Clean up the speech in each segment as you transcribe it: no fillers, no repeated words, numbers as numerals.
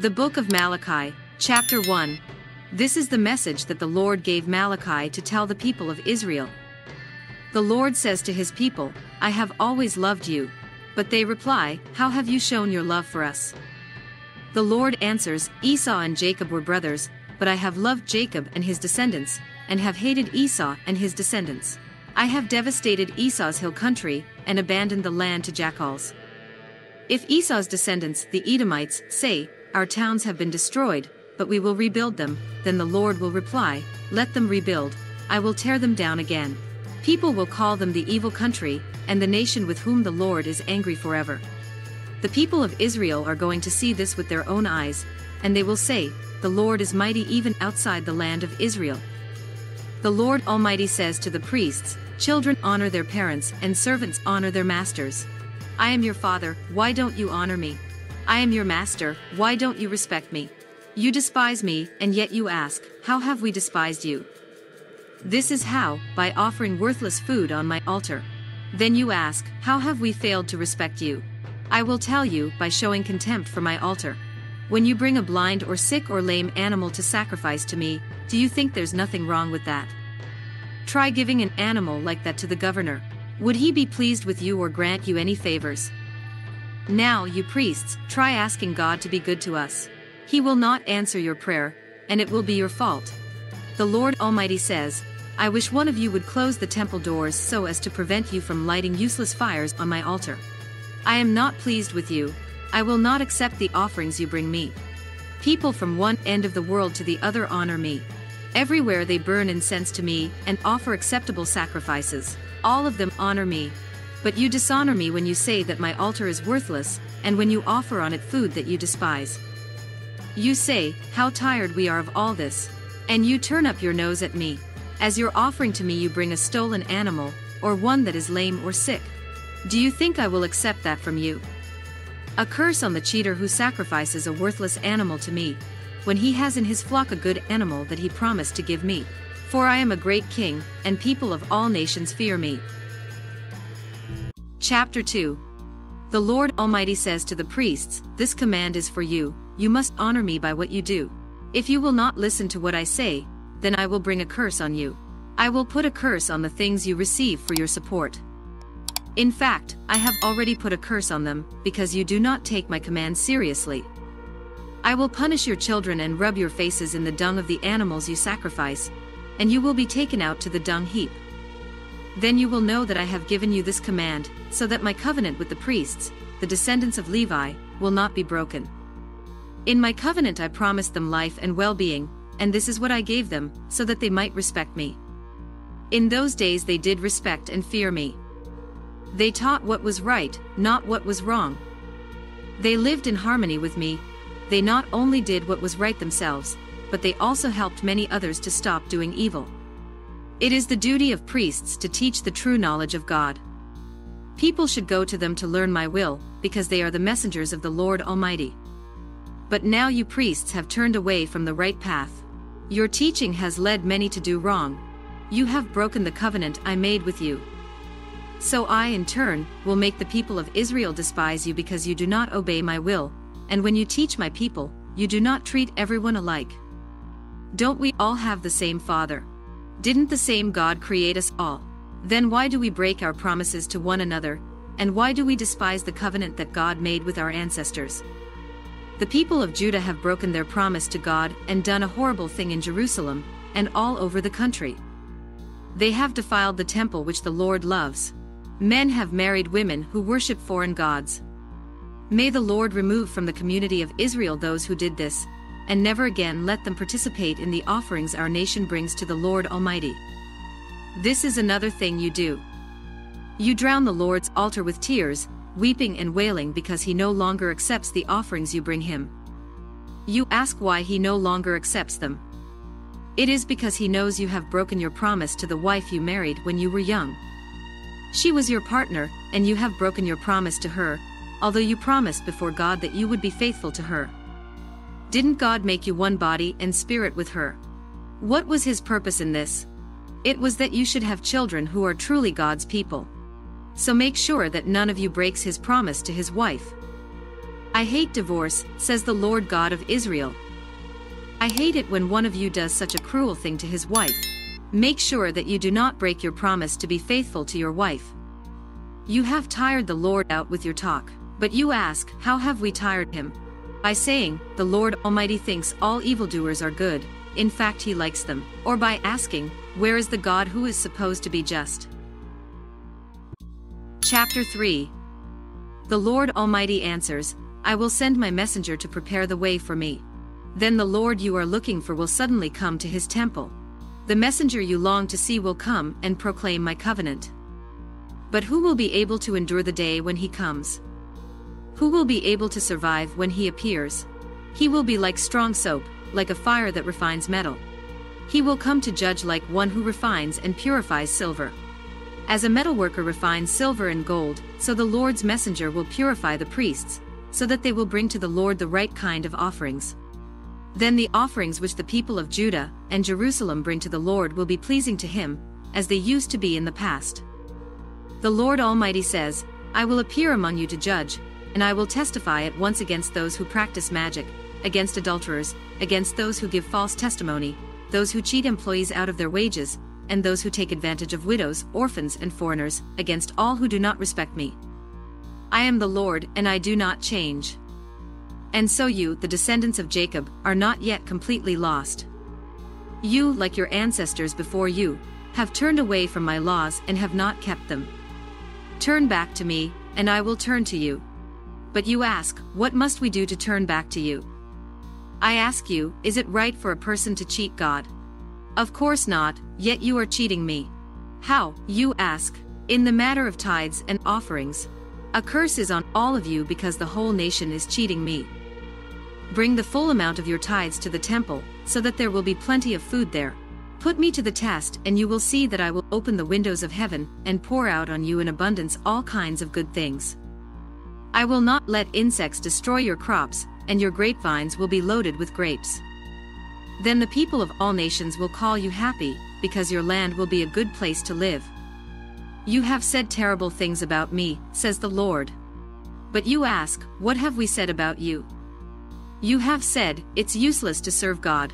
The Book of Malachi, Chapter 1. This is the message that the Lord gave Malachi to tell the people of Israel. The Lord says to his people, I have always loved you. But they reply, How have you shown your love for us? The Lord answers, Esau and Jacob were brothers, but I have loved Jacob and his descendants, and have hated Esau and his descendants. I have devastated Esau's hill country, and abandoned the land to jackals. If Esau's descendants, the Edomites, say, Our towns have been destroyed, but we will rebuild them, then the Lord will reply, Let them rebuild, I will tear them down again. People will call them the evil country, and the nation with whom the Lord is angry forever. The people of Israel are going to see this with their own eyes, and they will say, The Lord is mighty even outside the land of Israel. The Lord Almighty says to the priests, Children honor their parents, and servants honor their masters. I am your father, why don't you honor me? I am your master, why don't you respect me? You despise me, and yet you ask, How have we despised you? This is how, by offering worthless food on my altar. Then you ask, How have we failed to respect you? I will tell you, by showing contempt for my altar. When you bring a blind or sick or lame animal to sacrifice to me, do you think there's nothing wrong with that? Try giving an animal like that to the governor. Would he be pleased with you or grant you any favors? Now, you priests, try asking God to be good to us. He will not answer your prayer, and it will be your fault. The Lord Almighty says, I wish one of you would close the temple doors so as to prevent you from lighting useless fires on my altar. I am not pleased with you. I will not accept the offerings you bring me. People from one end of the world to the other honor me. Everywhere they burn incense to me and offer acceptable sacrifices. All of them honor me. But you dishonor me when you say that my altar is worthless, and when you offer on it food that you despise. You say, How tired we are of all this. And you turn up your nose at me. As your offering to me you bring a stolen animal, or one that is lame or sick. Do you think I will accept that from you? A curse on the cheater who sacrifices a worthless animal to me, when he has in his flock a good animal that he promised to give me. For I am a great king, and people of all nations fear me. Chapter 2. The Lord Almighty says to the priests, This command is for you, you must honor me by what you do. If you will not listen to what I say, then I will bring a curse on you. I will put a curse on the things you receive for your support. In fact, I have already put a curse on them, because you do not take my command seriously. I will punish your children and rub your faces in the dung of the animals you sacrifice, and you will be taken out to the dung heap. Then you will know that I have given you this command, so that my covenant with the priests, the descendants of Levi, will not be broken. In my covenant I promised them life and well-being, and this is what I gave them, so that they might respect me. In those days they did respect and fear me. They taught what was right, not what was wrong. They lived in harmony with me. They not only did what was right themselves, but they also helped many others to stop doing evil. It is the duty of priests to teach the true knowledge of God. People should go to them to learn my will, because they are the messengers of the Lord Almighty. But now you priests have turned away from the right path. Your teaching has led many to do wrong. You have broken the covenant I made with you. So I, in turn, will make the people of Israel despise you because you do not obey my will, and when you teach my people, you do not treat everyone alike. Don't we all have the same Father? Didn't the same God create us all? Then why do we break our promises to one another, and why do we despise the covenant that God made with our ancestors? The people of Judah have broken their promise to God and done a horrible thing in Jerusalem, and all over the country. They have defiled the temple which the Lord loves. Men have married women who worship foreign gods. May the Lord remove from the community of Israel those who did this, and never again let them participate in the offerings our nation brings to the Lord Almighty. This is another thing you do. You drown the Lord's altar with tears, weeping and wailing because he no longer accepts the offerings you bring him. You ask why he no longer accepts them. It is because he knows you have broken your promise to the wife you married when you were young. She was your partner, and you have broken your promise to her, although you promised before God that you would be faithful to her. Didn't God make you one body and spirit with her? What was his purpose in this? It was that you should have children who are truly God's people. So make sure that none of you breaks his promise to his wife. I hate divorce, says the Lord God of Israel. I hate it when one of you does such a cruel thing to his wife. Make sure that you do not break your promise to be faithful to your wife. You have tired the Lord out with your talk, but you ask, how have we tired him? By saying, the Lord Almighty thinks all evildoers are good, in fact he likes them, or by asking, where is the God who is supposed to be just? Chapter 3. The Lord Almighty answers, I will send my messenger to prepare the way for me. Then the Lord you are looking for will suddenly come to his temple. The messenger you long to see will come and proclaim my covenant. But who will be able to endure the day when he comes? Who will be able to survive when he appears? He will be like strong soap, like a fire that refines metal. He will come to judge like one who refines and purifies silver. As a metalworker refines silver and gold, so the Lord's messenger will purify the priests, so that they will bring to the Lord the right kind of offerings. Then the offerings which the people of Judah and Jerusalem bring to the Lord will be pleasing to him, as they used to be in the past. The Lord Almighty says, I will appear among you to judge, and I will testify at once against those who practice magic, against adulterers, against those who give false testimony, those who cheat employees out of their wages, and those who take advantage of widows, orphans, and foreigners, against all who do not respect me. I am the Lord, and I do not change. And so you, the descendants of Jacob, are not yet completely lost. You, like your ancestors before you, have turned away from my laws and have not kept them. Turn back to me, and I will turn to you. But you ask, what must we do to turn back to you? I ask you, is it right for a person to cheat God? Of course not, yet you are cheating me. How, you ask? In the matter of tithes and offerings. A curse is on all of you because the whole nation is cheating me. Bring the full amount of your tithes to the temple, so that there will be plenty of food there. Put me to the test and you will see that I will open the windows of heaven and pour out on you in abundance all kinds of good things. I will not let insects destroy your crops, and your grapevines will be loaded with grapes. Then the people of all nations will call you happy, because your land will be a good place to live. You have said terrible things about me, says the Lord. But you ask, what have we said about you? You have said, it's useless to serve God.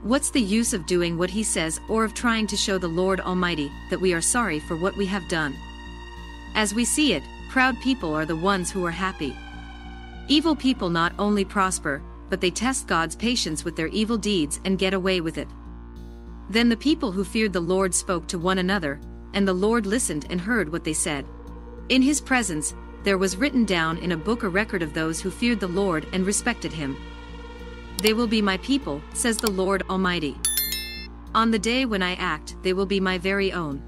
What's the use of doing what he says or of trying to show the Lord Almighty that we are sorry for what we have done? As we see it, proud people are the ones who are happy. Evil people not only prosper, but they test God's patience with their evil deeds and get away with it. Then the people who feared the Lord spoke to one another, and the Lord listened and heard what they said. In his presence, there was written down in a book a record of those who feared the Lord and respected him. They will be my people, says the Lord Almighty. On the day when I act, they will be my very own.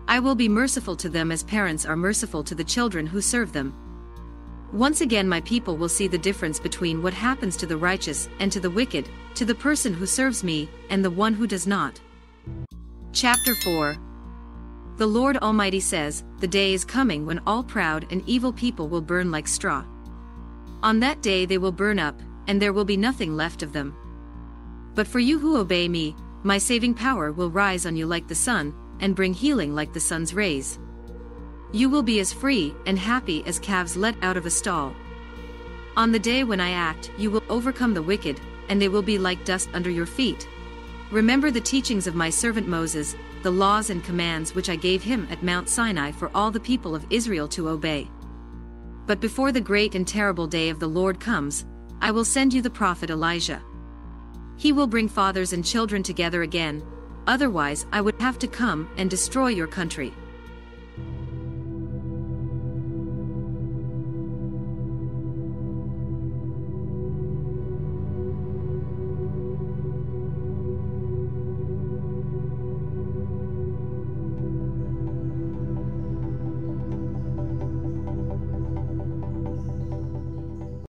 I will be merciful to them as parents are merciful to the children who serve them. Once again my people will see the difference between what happens to the righteous and to the wicked, to the person who serves me and the one who does not. Chapter 4. The Lord Almighty says, the day is coming when all proud and evil people will burn like straw. On that day they will burn up, and there will be nothing left of them. But for you who obey me, my saving power will rise on you like the sun, and bring healing like the sun's rays. You will be as free and happy as calves let out of a stall. On the day when I act, you will overcome the wicked, and they will be like dust under your feet. Remember the teachings of my servant Moses, the laws and commands which I gave him at Mount Sinai for all the people of Israel to obey. But before the great and terrible day of the Lord comes, I will send you the prophet Elijah. He will bring fathers and children together again, otherwise I would have to come and destroy your country.